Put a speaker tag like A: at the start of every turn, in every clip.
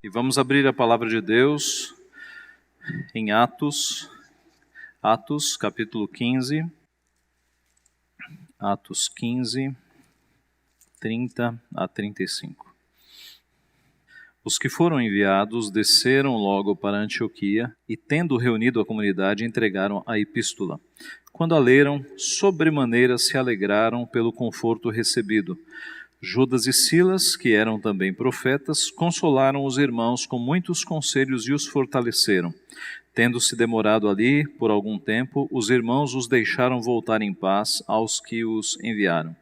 A: E vamos abrir a palavra de Deus em Atos capítulo 15, Atos 15, 30 a 35. Os que foram enviados desceram logo para Antioquia e, tendo reunido a comunidade, entregaram a epístola. Quando a leram, sobremaneira se alegraram pelo conforto recebido. Judas e Silas, que eram também profetas, consolaram os irmãos com muitos conselhos e os fortaleceram. Tendo-se demorado ali por algum tempo, os irmãos os deixaram voltar em paz aos que os enviaram.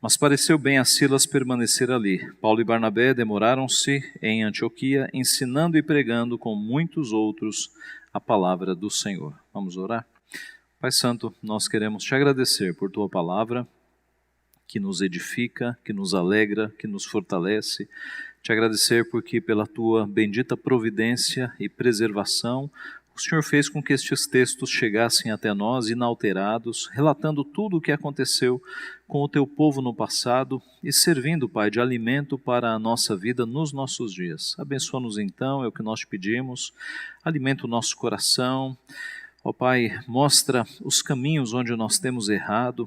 A: Mas pareceu bem a Silas permanecer ali. Paulo e Barnabé demoraram-se em Antioquia, ensinando e pregando com muitos outros a palavra do Senhor. Vamos orar? Pai Santo, nós queremos te agradecer por tua palavra, que nos edifica, que nos alegra, que nos fortalece. Te agradecer porque pela tua bendita providência e preservação, o Senhor fez com que estes textos chegassem até nós inalterados, relatando tudo o que aconteceu com o teu povo no passado e servindo, Pai, de alimento para a nossa vida nos nossos dias. Abençoa-nos então, é o que nós te pedimos, alimenta o nosso coração. Ó Pai, mostra os caminhos onde nós temos errado,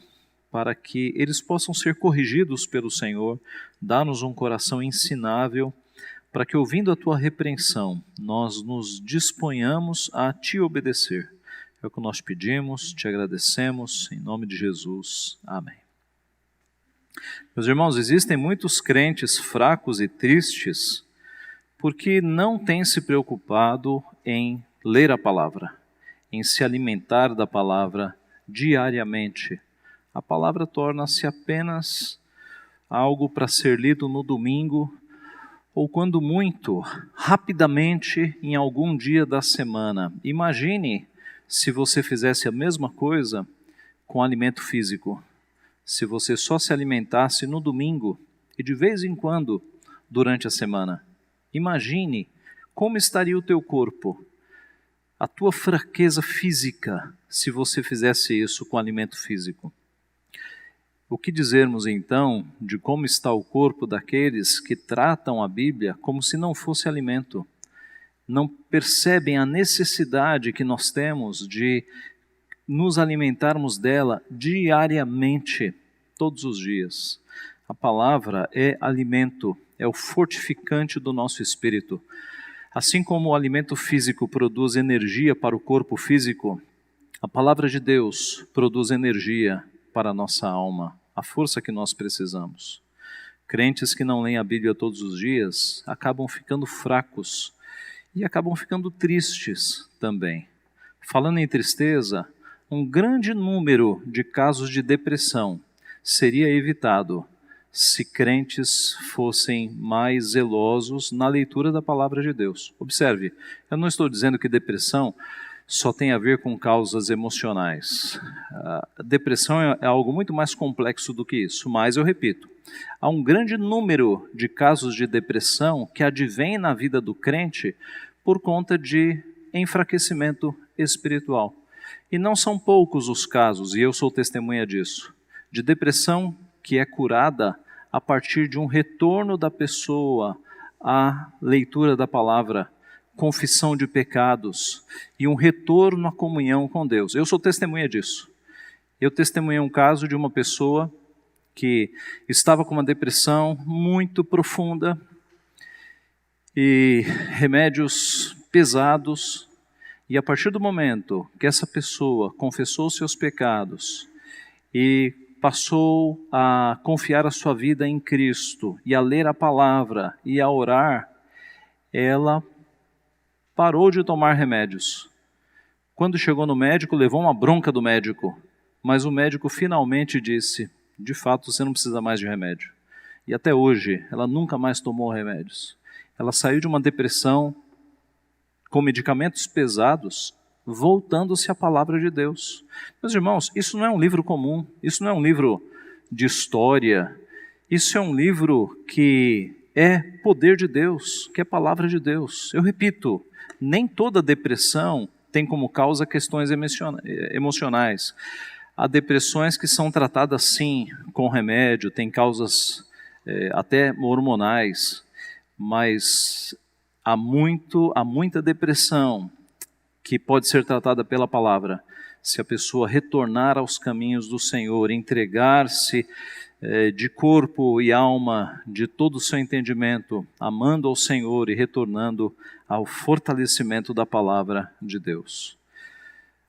A: para que eles possam ser corrigidos pelo Senhor. Dá-nos um coração ensinável, para que, ouvindo a tua repreensão, nós nos disponhamos a te obedecer. É o que nós pedimos, te agradecemos, em nome de Jesus. Amém. Meus irmãos, existem muitos crentes fracos e tristes, porque não têm se preocupado em ler a palavra, em se alimentar da palavra diariamente. A palavra torna-se apenas algo para ser lido no domingo, ou quando muito, rapidamente em algum dia da semana. Imagine se você fizesse a mesma coisa com alimento físico. Se você só se alimentasse no domingo e de vez em quando durante a semana. Imagine como estaria o teu corpo, a tua fraqueza física, se você fizesse isso com alimento físico. O que dizermos então de como está o corpo daqueles que tratam a Bíblia como se não fosse alimento? Não percebem a necessidade que nós temos de nos alimentarmos dela diariamente, todos os dias. A palavra é alimento, é o fortificante do nosso espírito. Assim como o alimento físico produz energia para o corpo físico, a palavra de Deus produz energia para a nossa alma, a força que nós precisamos. Crentes que não leem a Bíblia todos os dias acabam ficando fracos e acabam ficando tristes também. Falando em tristeza, um grande número de casos de depressão seria evitado se crentes fossem mais zelosos na leitura da palavra de Deus. Observe, eu não estou dizendo que depressão só tem a ver com causas emocionais. A depressão é algo muito mais complexo do que isso, mas eu repito, há um grande número de casos de depressão que advém na vida do crente por conta de enfraquecimento espiritual. E não são poucos os casos, e eu sou testemunha disso, de depressão que é curada a partir de um retorno da pessoa à leitura da palavra, confissão de pecados e um retorno à comunhão com Deus. Eu sou testemunha disso. Eu testemunhei um caso de uma pessoa que estava com uma depressão muito profunda e remédios pesados, e a partir do momento que essa pessoa confessou seus pecados e passou a confiar a sua vida em Cristo e a ler a palavra e a orar, ela parou de tomar remédios. Quando chegou no médico, levou uma bronca do médico, mas o médico finalmente disse, de fato você não precisa mais de remédio. E até hoje, ela nunca mais tomou remédios. Ela saiu de uma depressão com medicamentos pesados, voltando-se à palavra de Deus. Meus irmãos, isso não é um livro comum, isso não é um livro de história, isso é um livro que é poder de Deus, que é palavra de Deus. Eu repito, nem toda depressão tem como causa questões emocionais. Há depressões que são tratadas sim com remédio, tem causas até hormonais, mas Há muita depressão que pode ser tratada pela palavra, se a pessoa retornar aos caminhos do Senhor, entregar-se de corpo e alma, de todo o seu entendimento, amando ao Senhor e retornando ao fortalecimento da palavra de Deus.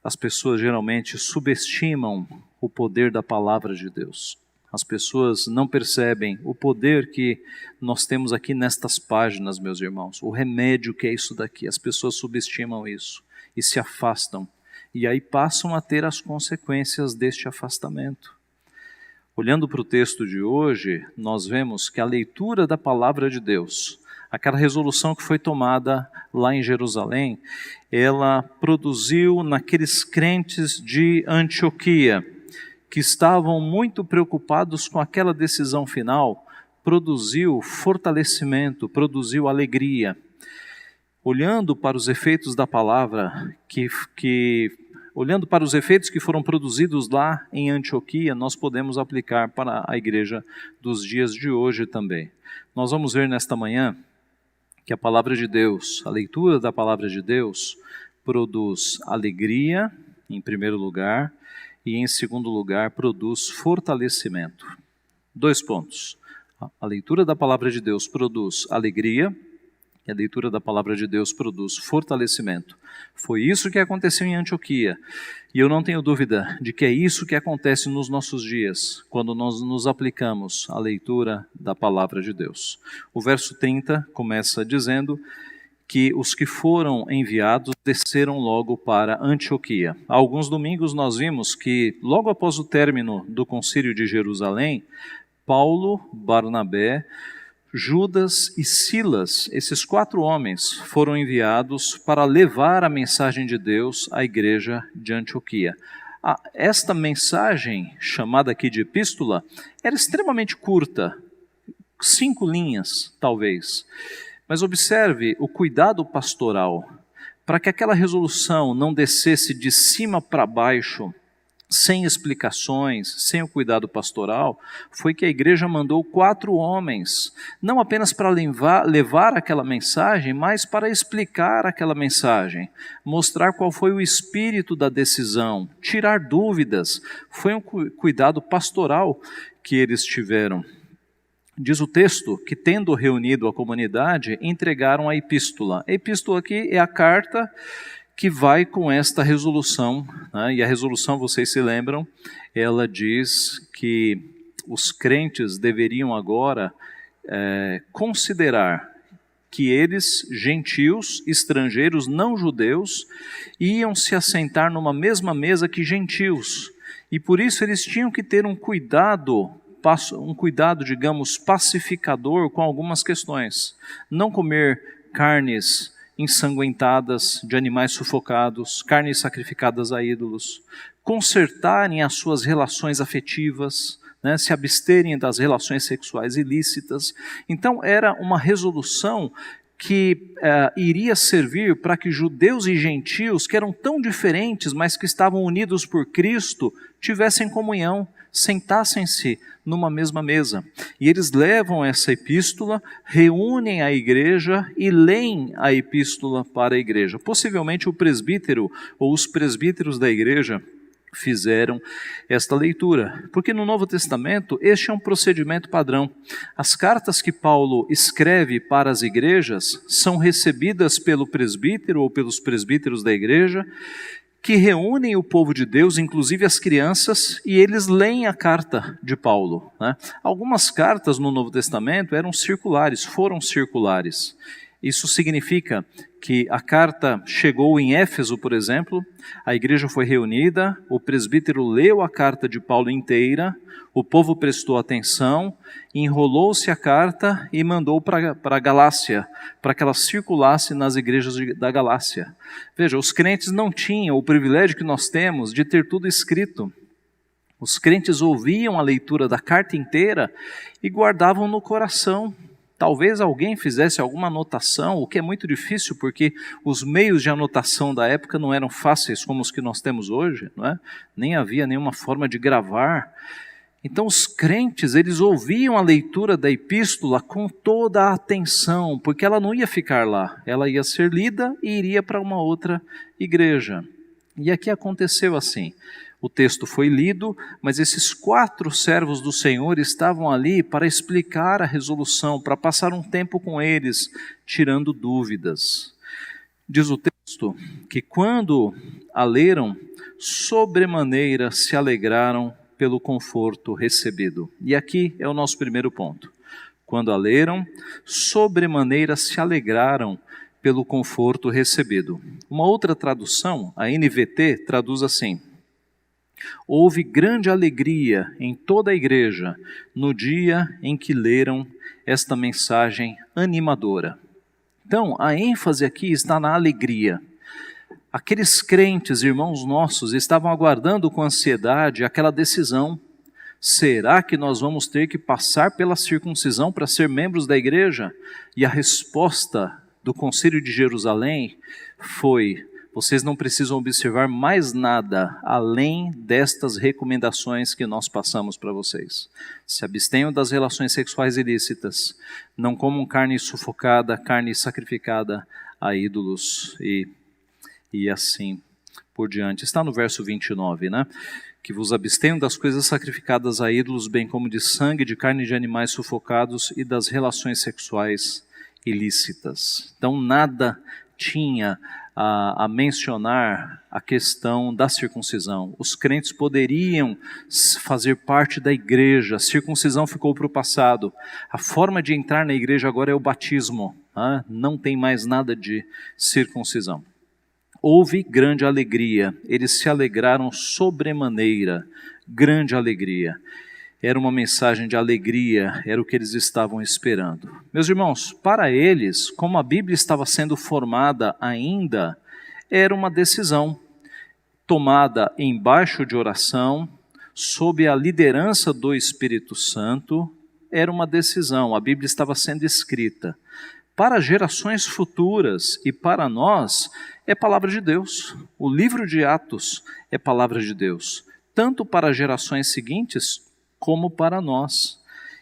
A: As pessoas geralmente subestimam o poder da palavra de Deus. As pessoas não percebem o poder que nós temos aqui nestas páginas, meus irmãos. O remédio que é isso daqui. As pessoas subestimam isso e se afastam. E aí passam a ter as consequências deste afastamento. Olhando para o texto de hoje, nós vemos que a leitura da palavra de Deus, aquela resolução que foi tomada lá em Jerusalém, ela produziu naqueles crentes de Antioquia, que estavam muito preocupados com aquela decisão final, produziu fortalecimento, produziu alegria. Olhando para os efeitos da palavra, olhando para os efeitos que foram produzidos lá em Antioquia, nós podemos aplicar para a igreja dos dias de hoje também. Nós vamos ver nesta manhã que a palavra de Deus, a leitura da palavra de Deus, produz alegria, em primeiro lugar, e em segundo lugar, produz fortalecimento. 2 pontos. A leitura da palavra de Deus produz alegria, e a leitura da palavra de Deus produz fortalecimento. Foi isso que aconteceu em Antioquia, e eu não tenho dúvida de que é isso que acontece nos nossos dias, quando nós nos aplicamos à leitura da palavra de Deus. O verso 30 começa dizendo que os que foram enviados desceram logo para Antioquia. Há alguns domingos nós vimos que, logo após o término do concílio de Jerusalém, Paulo, Barnabé, Judas e Silas, esses 4 homens, foram enviados para levar a mensagem de Deus à igreja de Antioquia. Esta mensagem, chamada aqui de epístola, era extremamente curta, 5 linhas, talvez. Mas observe o cuidado pastoral, para que aquela resolução não descesse de cima para baixo, sem explicações, sem o cuidado pastoral, foi que a igreja mandou 4 homens, não apenas para levar aquela mensagem, mas para explicar aquela mensagem, mostrar qual foi o espírito da decisão, tirar dúvidas. Foi um cuidado pastoral que eles tiveram. Diz o texto que, tendo reunido a comunidade, entregaram a epístola. A epístola aqui é a carta que vai com esta resolução, né? E a resolução, vocês se lembram, ela diz que os crentes deveriam agora considerar que eles, gentios, estrangeiros, não judeus, iam se assentar numa mesma mesa que gentios, e por isso eles tinham que ter um cuidado, digamos, pacificador com algumas questões. Não comer carnes ensanguentadas de animais sufocados, carnes sacrificadas a ídolos, consertarem as suas relações afetivas, né, se absterem das relações sexuais ilícitas. Então era uma resolução que iria servir para que judeus e gentios, que eram tão diferentes, mas que estavam unidos por Cristo, tivessem comunhão, sentassem-se numa mesma mesa. E eles levam essa epístola, reúnem a igreja e leem a epístola para a igreja. Possivelmente o presbítero ou os presbíteros da igreja fizeram esta leitura, porque no Novo Testamento este é um procedimento padrão. As cartas que Paulo escreve para as igrejas são recebidas pelo presbítero ou pelos presbíteros da igreja, que reúnem o povo de Deus, inclusive as crianças, e eles leem a carta de Paulo, né? Algumas cartas no Novo Testamento foram circulares. Isso significa que a carta chegou em Éfeso, por exemplo, a igreja foi reunida, o presbítero leu a carta de Paulo inteira, o povo prestou atenção, enrolou-se a carta e mandou para a Galácia, para que ela circulasse nas igrejas da Galácia. Veja, os crentes não tinham o privilégio que nós temos de ter tudo escrito. Os crentes ouviam a leitura da carta inteira e guardavam no coração. Talvez alguém fizesse alguma anotação, o que é muito difícil, porque os meios de anotação da época não eram fáceis como os que nós temos hoje, não é? Nem havia nenhuma forma de gravar. Então os crentes, eles ouviam a leitura da epístola com toda a atenção, porque ela não ia ficar lá, ela ia ser lida e iria para uma outra igreja. E aqui aconteceu assim, o texto foi lido, mas esses 4 servos do Senhor estavam ali para explicar a resolução, para passar um tempo com eles, tirando dúvidas. Diz o texto que quando a leram, sobremaneira se alegraram pelo conforto recebido. E aqui é o nosso primeiro ponto. Quando a leram, sobremaneira se alegraram pelo conforto recebido. Uma outra tradução, a NVT, traduz assim: houve grande alegria em toda a igreja no dia em que leram esta mensagem animadora. Então, a ênfase aqui está na alegria. Aqueles crentes, irmãos nossos, estavam aguardando com ansiedade aquela decisão. Será que nós vamos ter que passar pela circuncisão para ser membros da igreja? E a resposta do Concílio de Jerusalém foi: vocês não precisam observar mais nada além destas recomendações que nós passamos para vocês. Se abstenham das relações sexuais ilícitas, não comam carne sufocada, carne sacrificada a ídolos e assim por diante. Está no verso 29, né? Que vos abstenham das coisas sacrificadas a ídolos, bem como de sangue, de carne de animais sufocados e das relações sexuais ilícitas. Então nada tinha a mencionar a questão da circuncisão. Os crentes poderiam fazer parte da igreja, a circuncisão ficou para o passado. A forma de entrar na igreja agora é o batismo, né? Não tem mais nada de circuncisão. Houve grande alegria, eles se alegraram sobremaneira, grande alegria. Era uma mensagem de alegria, era o que eles estavam esperando. Meus irmãos, para eles, como a Bíblia estava sendo formada ainda, era uma decisão tomada embaixo de oração, sob a liderança do Espírito Santo, era uma decisão, a Bíblia estava sendo escrita. Para gerações futuras e para nós, é palavra de Deus. O livro de Atos é palavra de Deus, tanto para gerações seguintes, como para nós.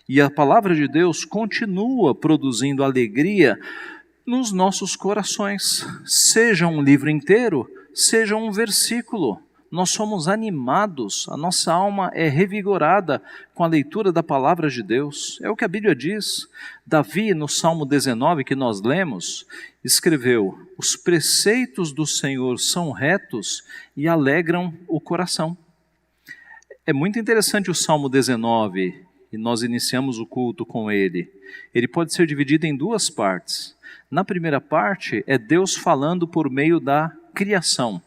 A: E a palavra de Deus continua produzindo alegria nos nossos corações, seja um livro inteiro, seja um versículo. Nós somos animados, a nossa alma é revigorada com a leitura da palavra de Deus. É o que a Bíblia diz. Davi, no Salmo 19 que nós lemos, escreveu: os preceitos do Senhor são retos e alegram o coração. É muito interessante o Salmo 19, e nós iniciamos o culto com ele. Ele pode ser dividido em 2 partes. Na primeira parte, é Deus falando por meio da criação.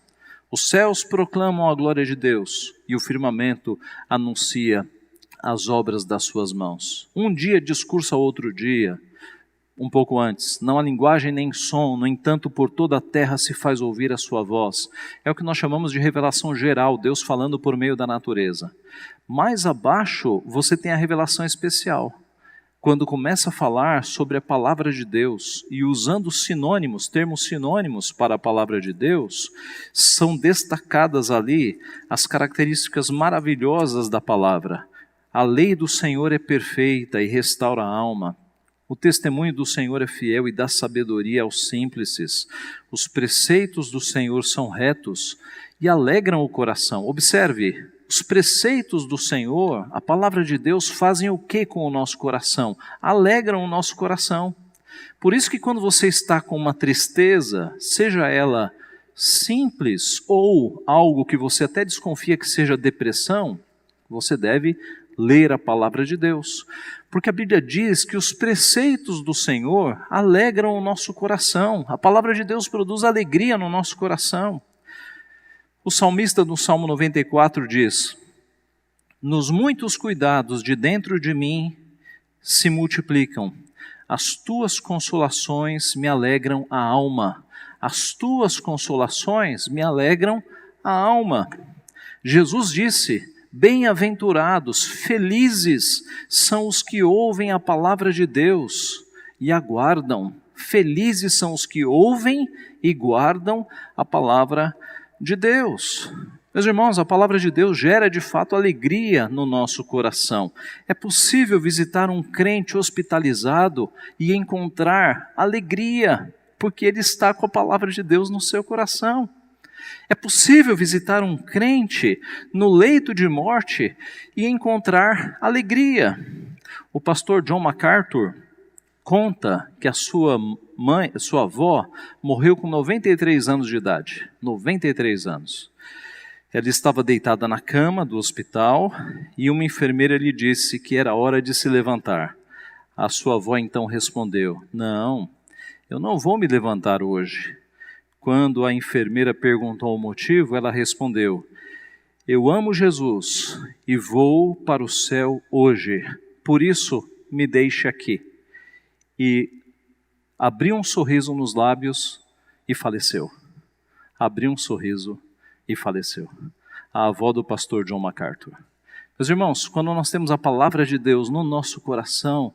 A: Os céus proclamam a glória de Deus, e o firmamento anuncia as obras das suas mãos. Um dia discursa outro dia, um pouco antes. Não há linguagem nem som, no entanto, por toda a terra se faz ouvir a sua voz. É o que nós chamamos de revelação geral, Deus falando por meio da natureza. Mais abaixo, você tem a revelação especial. Quando começa a falar sobre a palavra de Deus e usando sinônimos, termos sinônimos para a palavra de Deus, são destacadas ali as características maravilhosas da palavra. A lei do Senhor é perfeita e restaura a alma. O testemunho do Senhor é fiel e dá sabedoria aos simples. Os preceitos do Senhor são retos e alegram o coração. Observe, os preceitos do Senhor, a palavra de Deus, fazem o que com o nosso coração? Alegram o nosso coração. Por isso que quando você está com uma tristeza, seja ela simples ou algo que você até desconfia que seja depressão, você deve ler a palavra de Deus. Porque a Bíblia diz que os preceitos do Senhor alegram o nosso coração. A palavra de Deus produz alegria no nosso coração. O salmista no Salmo 94 diz: nos muitos cuidados de dentro de mim se multiplicam. As tuas consolações me alegram a alma. As tuas consolações me alegram a alma. Jesus disse: bem-aventurados, felizes são os que ouvem a palavra de Deus e a guardam. Felizes são os que ouvem e guardam a palavra de Deus. Meus irmãos, a palavra de Deus gera de fato alegria no nosso coração. É possível visitar um crente hospitalizado e encontrar alegria, porque ele está com a palavra de Deus no seu coração. É possível visitar um crente no leito de morte e encontrar alegria. O pastor John MacArthur conta que a sua avó, morreu com 93 anos de idade. 93 anos. Ela estava deitada na cama do hospital e uma enfermeira lhe disse que era hora de se levantar. A sua avó então respondeu: não, eu não vou me levantar hoje. Quando a enfermeira perguntou o motivo, ela respondeu: eu amo Jesus e vou para o céu hoje, por isso me deixe aqui. E abriu um sorriso nos lábios e faleceu. Abriu um sorriso e faleceu. A avó do pastor John MacArthur. Meus irmãos, quando nós temos a palavra de Deus no nosso coração,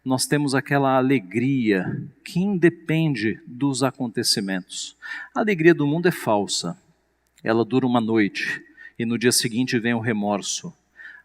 A: nós temos aquela alegria que independe dos acontecimentos. A alegria do mundo é falsa. Ela dura uma noite e no dia seguinte vem o remorso.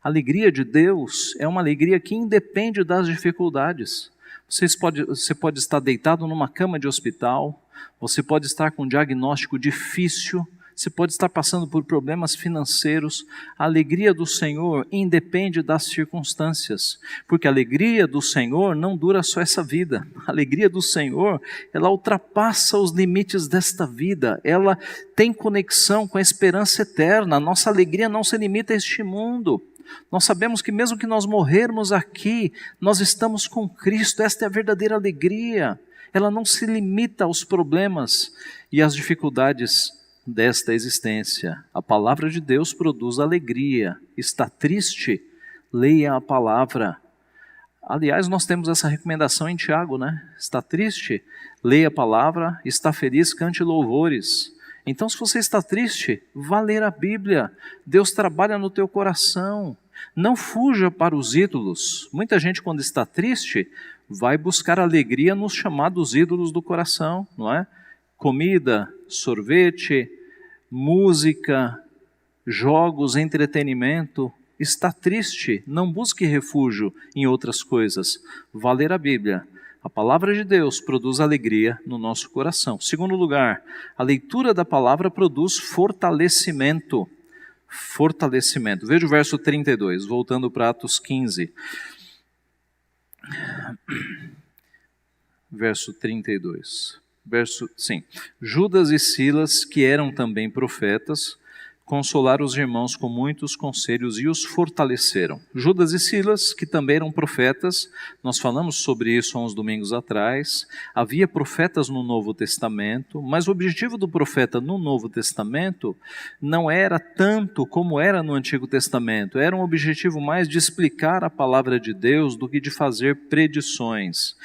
A: A alegria de Deus é uma alegria que independe das dificuldades. Você pode estar deitado numa cama de hospital, você pode estar com um diagnóstico difícil, você pode estar passando por problemas financeiros. A alegria do Senhor independe das circunstâncias, porque a alegria do Senhor não dura só essa vida. A alegria do Senhor, ela ultrapassa os limites desta vida, ela tem conexão com a esperança eterna. A nossa alegria não se limita a este mundo. Nós sabemos que mesmo que nós morrermos aqui, nós estamos com Cristo. Esta é a verdadeira alegria. Ela não se limita aos problemas e às dificuldades desta existência. A palavra de Deus produz alegria. Está triste? Leia a palavra. Aliás, nós temos essa recomendação em Tiago, né? Está triste? Leia a palavra. Está feliz? Cante louvores. Então, se você está triste, vá ler a Bíblia. Deus trabalha no teu coração. Não fuja para os ídolos. Muita gente, quando está triste, vai buscar alegria nos chamados ídolos do coração, não é? Comida, sorvete, música, jogos, entretenimento. Está triste, não busque refúgio em outras coisas. Vá ler a Bíblia. A palavra de Deus produz alegria no nosso coração. Segundo lugar, a leitura da palavra produz fortalecimento. Fortalecimento. Veja o verso 32, voltando para Atos 15. Verso 32. Judas e Silas, que eram também profetas, consolaram os irmãos com muitos conselhos e os fortaleceram. Judas e Silas, que também eram profetas, nós falamos sobre isso há uns domingos atrás. Havia profetas no Novo Testamento, mas o objetivo do profeta no Novo Testamento não era tanto como era no Antigo Testamento. Era um objetivo mais de explicar a palavra de Deus do que de fazer predições.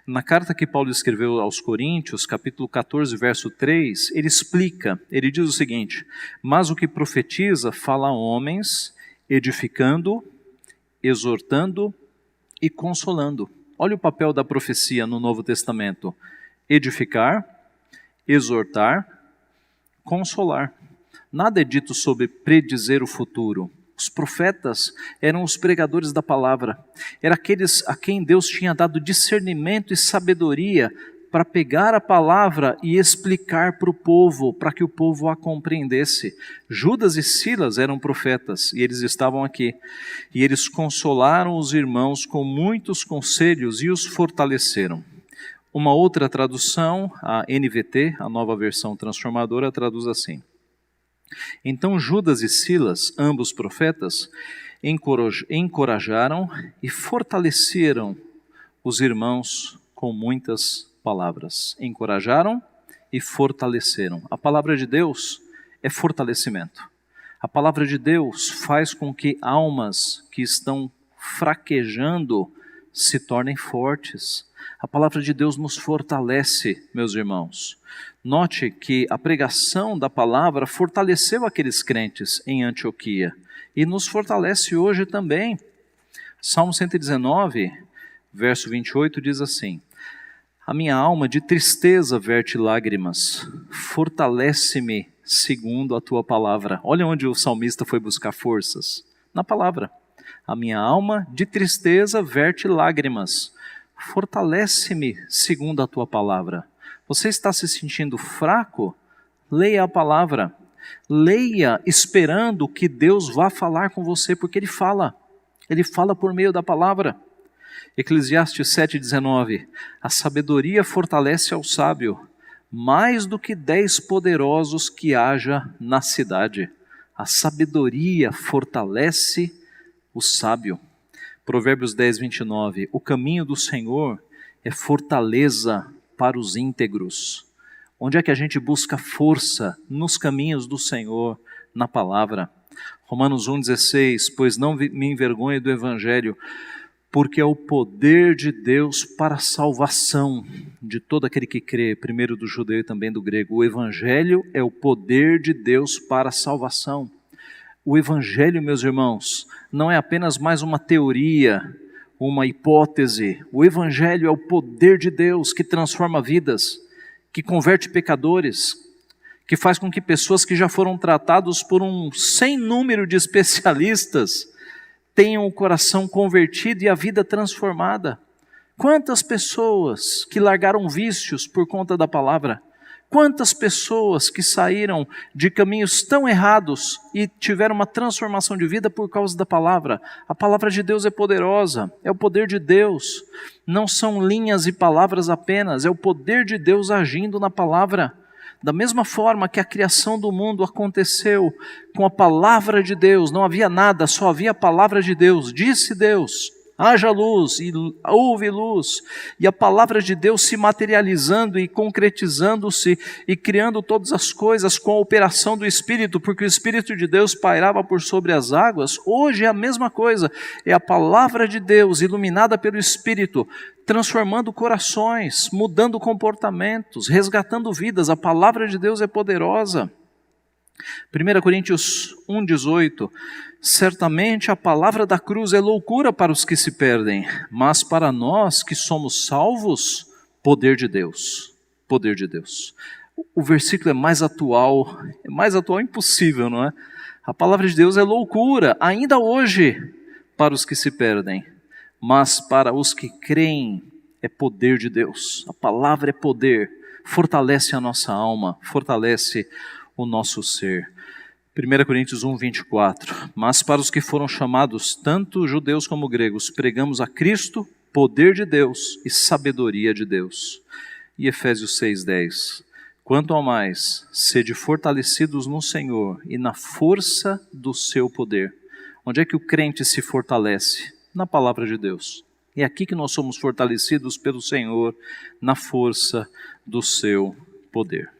A: Na carta que Paulo escreveu aos Coríntios, capítulo 14, verso 3, ele explica, ele diz o seguinte: mas o que profetiza fala a homens, edificando, exortando e consolando. Olha o papel da profecia no Novo Testamento: edificar, exortar, consolar. Nada é dito sobre predizer o futuro. Os profetas eram os pregadores da palavra, eram aqueles a quem Deus tinha dado discernimento e sabedoria para pegar a palavra e explicar para o povo, para que o povo a compreendesse. Judas e Silas eram profetas e eles estavam aqui. E eles consolaram os irmãos com muitos conselhos e os fortaleceram. Uma outra tradução, a NVT, a Nova Versão Transformadora, traduz assim: então Judas e Silas, ambos profetas, encorajaram e fortaleceram os irmãos com muitas palavras. Encorajaram e fortaleceram. A palavra de Deus é fortalecimento. A palavra de Deus faz com que almas que estão fraquejando se tornem fortes. A palavra de Deus nos fortalece, meus irmãos. Note que a pregação da palavra fortaleceu aqueles crentes em Antioquia e nos fortalece hoje também. Salmo 119, verso 28 diz assim: a minha alma de tristeza verte lágrimas, fortalece-me, segundo a tua palavra. Olha onde o salmista foi buscar forças. Na palavra. A minha alma de tristeza verte lágrimas. Fortalece-me segundo a tua palavra. Você está se sentindo fraco? Leia a palavra. Leia esperando que Deus vá falar com você, porque Ele fala. Ele fala por meio da palavra. Eclesiastes 7,19. A sabedoria fortalece ao sábio, mais do que 10 poderosos que haja na cidade. A sabedoria fortalece o sábio. Provérbios 10:29. O caminho do Senhor é fortaleza para os íntegros. Onde é que a gente busca força? Nos caminhos do Senhor, na palavra. Romanos 1,16. Pois não me envergonhe do Evangelho, porque é o poder de Deus para a salvação de todo aquele que crê, primeiro do judeu e também do grego. O Evangelho é o poder de Deus para a salvação. O Evangelho, meus irmãos, não é apenas mais uma teoria, uma hipótese. O Evangelho é o poder de Deus que transforma vidas, que converte pecadores, que faz com que pessoas que já foram tratados por um sem número de especialistas tenham o coração convertido e a vida transformada. Quantas pessoas que largaram vícios por conta da palavra? Quantas pessoas que saíram de caminhos tão errados e tiveram uma transformação de vida por causa da palavra? A palavra de Deus é poderosa, é o poder de Deus. Não são linhas e palavras apenas, é o poder de Deus agindo na palavra. Da mesma forma que a criação do mundo aconteceu com a palavra de Deus, não havia nada, só havia a palavra de Deus. Disse Deus, haja luz, e houve luz. E a palavra de Deus se materializando e concretizando-se e criando todas as coisas com a operação do Espírito, porque o Espírito de Deus pairava por sobre as águas. Hoje é a mesma coisa, é a palavra de Deus iluminada pelo Espírito, transformando corações, mudando comportamentos, resgatando vidas. A palavra de Deus é poderosa. 1 Coríntios 1,18. Certamente a palavra da cruz é loucura para os que se perdem, mas para nós que somos salvos, poder de Deus. Poder de Deus. O versículo é mais atual impossível, não é? A palavra de Deus é loucura, ainda hoje, para os que se perdem, mas para os que creem é poder de Deus. A palavra é poder, fortalece a nossa alma, fortalece o nosso ser. 1 Coríntios 1:24. Mas para os que foram chamados, tanto judeus como gregos, pregamos a Cristo, poder de Deus e sabedoria de Deus. E Efésios 6:10. Quanto ao mais, sede fortalecidos no Senhor e na força do seu poder. Onde é que o crente se fortalece? Na palavra de Deus. É aqui que nós somos fortalecidos pelo Senhor, na força do seu poder.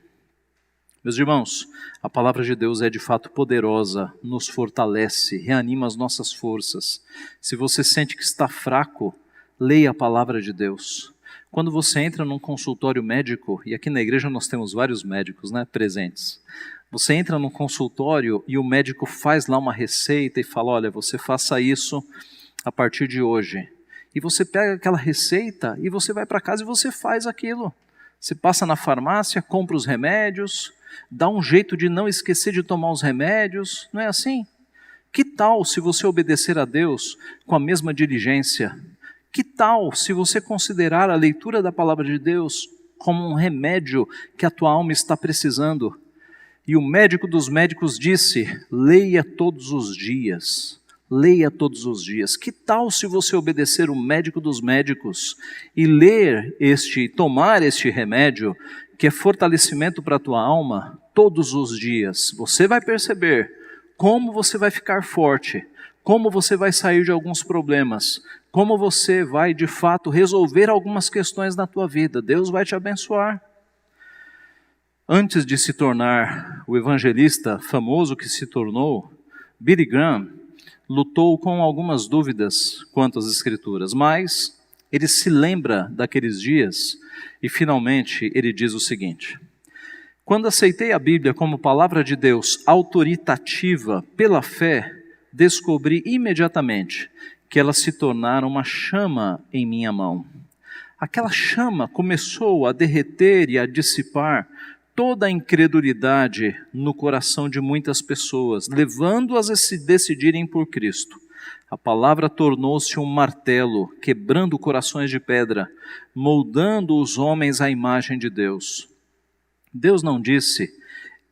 A: Meus irmãos, a palavra de Deus é de fato poderosa, nos fortalece, reanima as nossas forças. Se você sente que está fraco, leia a palavra de Deus. Quando você entra num consultório médico, e aqui na igreja nós temos vários médicos, presentes. Você entra num consultório e o médico faz lá uma receita e fala, olha, você faça isso a partir de hoje. E você pega aquela receita e você vai para casa e você faz aquilo. Você passa na farmácia, compra os remédios, dá um jeito de não esquecer de tomar os remédios, não é assim? Que tal se você obedecer a Deus com a mesma diligência? Que tal se você considerar a leitura da palavra de Deus como um remédio que a tua alma está precisando? E o médico dos médicos disse, leia todos os dias. Leia todos os dias. Que tal se você obedecer o médico dos médicos e tomar este remédio, que é fortalecimento para a tua alma, todos os dias? Você vai perceber como você vai ficar forte, como você vai sair de alguns problemas, como você vai de fato resolver algumas questões na tua vida. Deus vai te abençoar. Antes de se tornar o evangelista famoso que se tornou, Billy Graham lutou com algumas dúvidas quanto às Escrituras, mas ele se lembra daqueles dias e finalmente ele diz o seguinte: quando aceitei a Bíblia como palavra de Deus autoritativa pela fé, descobri imediatamente que ela se tornara uma chama em minha mão. Aquela chama começou a derreter e a dissipar toda a incredulidade no coração de muitas pessoas, levando-as a se decidirem por Cristo. A palavra tornou-se um martelo, quebrando corações de pedra, moldando os homens à imagem de Deus. Deus não disse: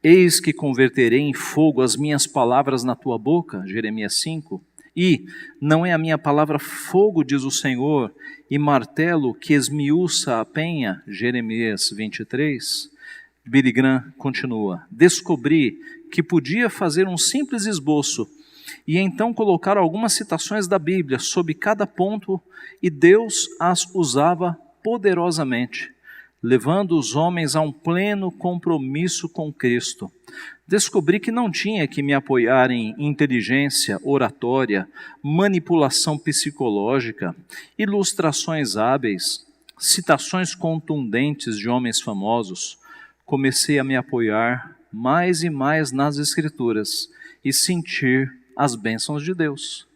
A: eis que converterei em fogo as minhas palavras na tua boca, Jeremias 5. E não é a minha palavra fogo, diz o Senhor, e martelo que esmiuça a penha, Jeremias 23. Billy Graham continua: descobri que podia fazer um simples esboço e então colocar algumas citações da Bíblia sob cada ponto, e Deus as usava poderosamente, levando os homens a um pleno compromisso com Cristo. Descobri que não tinha que me apoiar em inteligência, oratória, manipulação psicológica, ilustrações hábeis, citações contundentes de homens famosos. Comecei a me apoiar mais e mais nas Escrituras e sentir as bênçãos de Deus.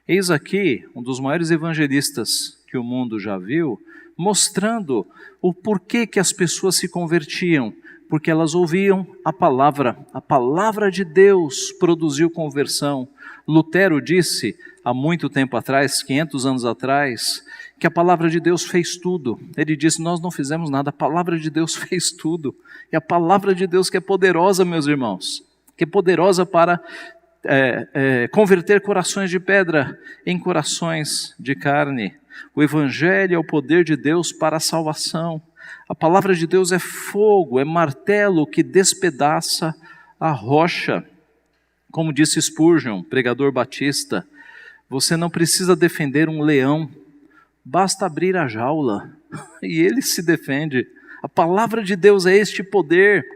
A: Eis aqui um dos maiores evangelistas que o mundo já viu, mostrando o porquê que as pessoas se convertiam, porque elas ouviam a palavra de Deus produziu conversão. Lutero disse, há muito tempo atrás, 500 anos atrás, que a palavra de Deus fez tudo. Ele disse, nós não fizemos nada, a palavra de Deus fez tudo. E a palavra de Deus que é poderosa, meus irmãos, que é poderosa para converter corações de pedra em corações de carne. O Evangelho é o poder de Deus para a salvação. A palavra de Deus é fogo, é martelo que despedaça a rocha. Como disse Spurgeon, pregador batista, você não precisa defender um leão, basta abrir a jaula e ele se defende. A palavra de Deus é este poder,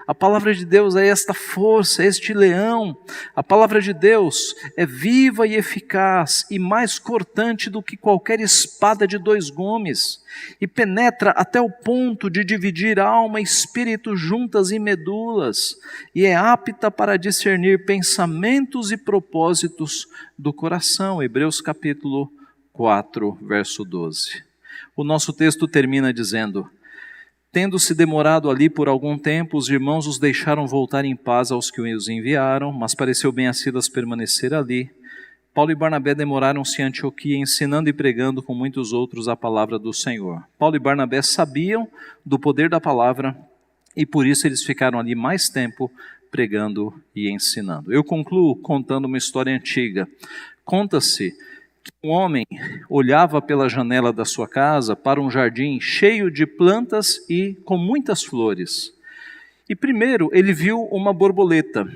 A: a palavra de Deus é esta força, este leão. A palavra de Deus é viva e eficaz e mais cortante do que qualquer espada de 2 gumes e penetra até o ponto de dividir alma e espírito juntas e medulas e é apta para discernir pensamentos e propósitos do coração. Hebreus capítulo 4, verso 12. O nosso texto termina dizendo: tendo-se demorado ali por algum tempo, os irmãos os deixaram voltar em paz aos que os enviaram, mas pareceu bem a Silas permanecer ali. Paulo e Barnabé demoraram-se em Antioquia, ensinando e pregando com muitos outros a palavra do Senhor. Paulo e Barnabé sabiam do poder da palavra e por isso eles ficaram ali mais tempo pregando e ensinando. Eu concluo contando uma história antiga. Conta-se que um homem olhava pela janela da sua casa para um jardim cheio de plantas e com muitas flores. E primeiro ele viu uma borboleta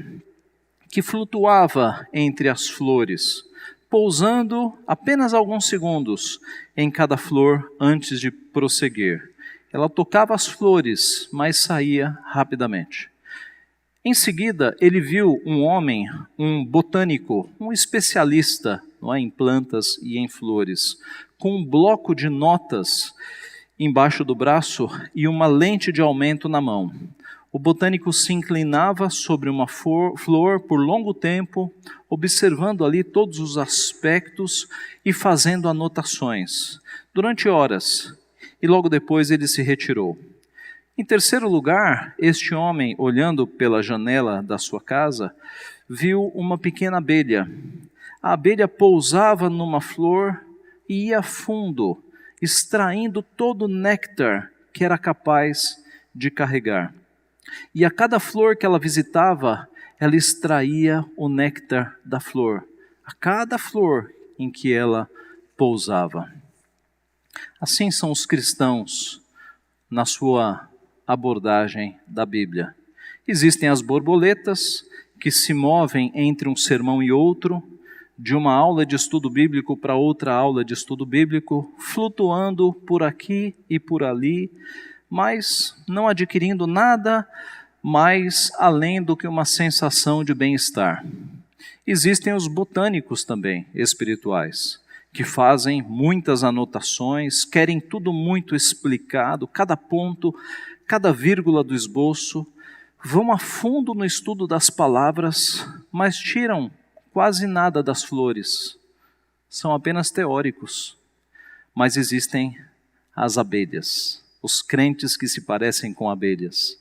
A: que flutuava entre as flores, pousando apenas alguns segundos em cada flor antes de prosseguir. Ela tocava as flores, mas saía rapidamente. Em seguida, ele viu um homem, um botânico, um especialista em plantas e em flores, com um bloco de notas embaixo do braço e uma lente de aumento na mão. O botânico se inclinava sobre uma flor por longo tempo, observando ali todos os aspectos e fazendo anotações, durante horas, e logo depois ele se retirou. Em terceiro lugar, este homem, olhando pela janela da sua casa, viu uma pequena abelha. A abelha pousava numa flor e ia fundo, extraindo todo o néctar que era capaz de carregar. E a cada flor que ela visitava, ela extraía o néctar da flor, a cada flor em que ela pousava. Assim são os cristãos na sua abordagem da Bíblia. Existem as borboletas que se movem entre um sermão e outro, de uma aula de estudo bíblico para outra aula de estudo bíblico, flutuando por aqui e por ali, mas não adquirindo nada mais além do que uma sensação de bem-estar. Existem os botânicos também, espirituais, que fazem muitas anotações, querem tudo muito explicado, cada ponto, cada vírgula do esboço, vão a fundo no estudo das palavras, mas tiram quase nada das flores. São apenas teóricos. Mas existem as abelhas, os crentes que se parecem com abelhas.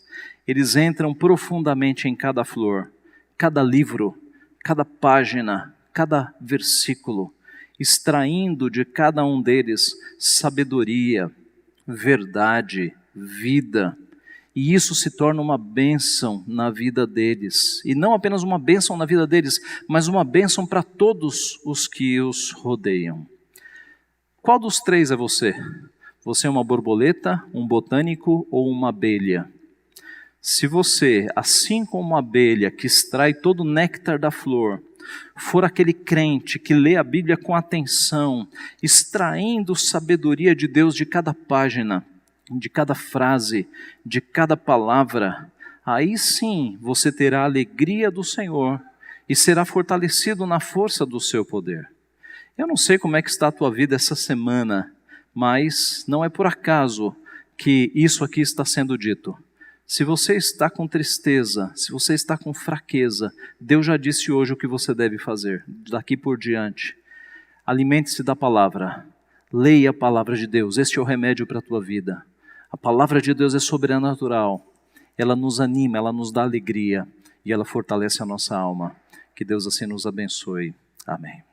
A: Eles entram profundamente em cada flor, cada livro, cada página, cada versículo, extraindo de cada um deles sabedoria, verdade, vida. E isso se torna uma bênção na vida deles. E não apenas uma bênção na vida deles, mas uma bênção para todos os que os rodeiam. Qual dos três é você? Você é uma borboleta, um botânico ou uma abelha? Se você, assim como uma abelha que extrai todo o néctar da flor, for aquele crente que lê a Bíblia com atenção, extraindo sabedoria de Deus de cada página, de cada frase, de cada palavra, aí sim você terá a alegria do Senhor e será fortalecido na força do seu poder. Eu não sei como é que está a tua vida essa semana, mas não é por acaso que isso aqui está sendo dito. Se você está com tristeza, se você está com fraqueza, Deus já disse hoje o que você deve fazer, daqui por diante. Alimente-se da palavra, leia a palavra de Deus, este é o remédio para a tua vida. A palavra de Deus é sobrenatural, ela nos anima, ela nos dá alegria e ela fortalece a nossa alma. Que Deus assim nos abençoe. Amém.